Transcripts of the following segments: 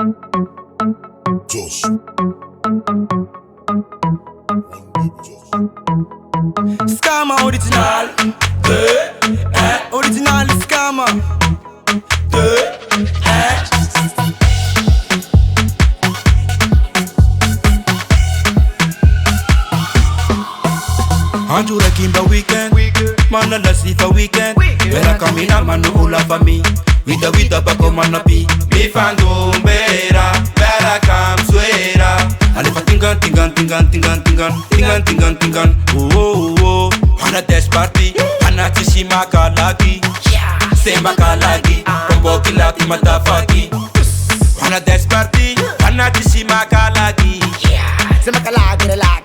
Josh. Scammer original. Original scammer. Anjura kimba weekend, mana la sifa weekend. Vera kamina manu ula fami, wita bako manapi. Mi fango mbera, vera kam suera. Ale fa tingan. Oh. Hana dance party, hana tishi makalagi. Semba kalagi, kombo kilati matafaki. Hana dance party, hana tishi makalagi. Semba kalagi, relax.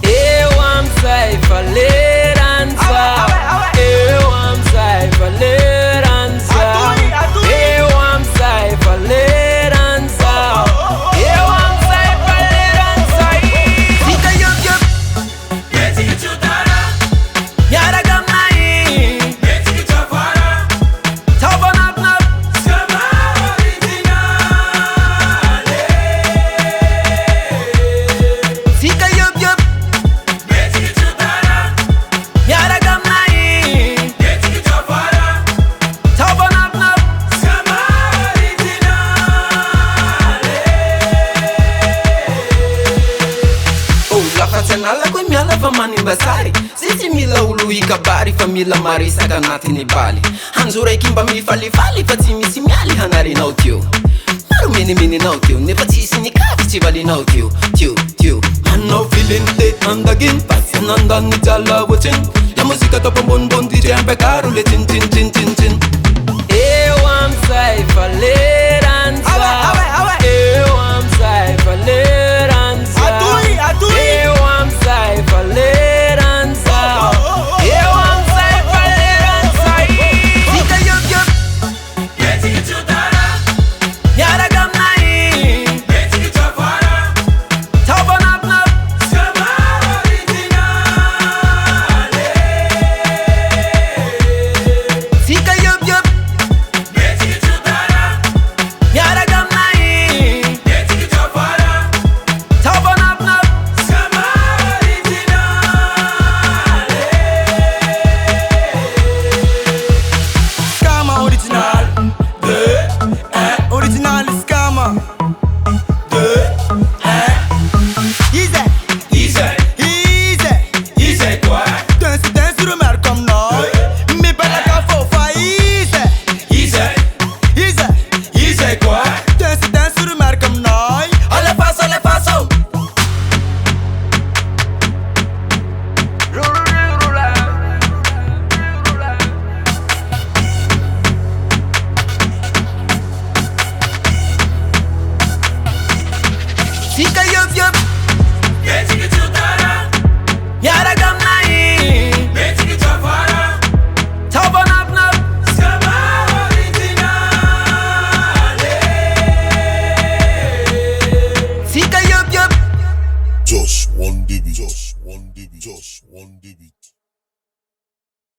Eu am safe a lirança. Eu am safe a lirança. Eu am safe a lirança. Eu am safe a lirança. Fica yup. Yeti que chutara. Yara gamai. Yeti que chafara. Tava nap. Scama originale. Fica yup. Alla coi mia lava mani basari. Sisi mila ulu ikabari famila mari saganati ni bali. Hanzura ikimba mi fali fati mi simiali hanari na utio. Maru mini na utio. Ne fati sini kavi ci vali na utio. Tiu. Man no feeling dead and again. Passen andan ni jalla watching. La musica topa bon DJ ampe caro le chin. Eu am safe a liranza. Eu am safe a liranza. Eu am safe a liranza. Eu am safe a lirança. Fica yup. Yeti que chutara. Yara gamai. Yeti que chafara. Tava nap. Scama originale. Fica yup. Yeti que chutara. Yara gamai. Yeti que chafara. Tava nap. Scama original. Original scammer. Easy quoi. Dance rumeur comme noi. Mi bella ca fofa easy quoi. Dance rumeur comme noi. Alle paso. Fica yup. Yeti que chutara. Yara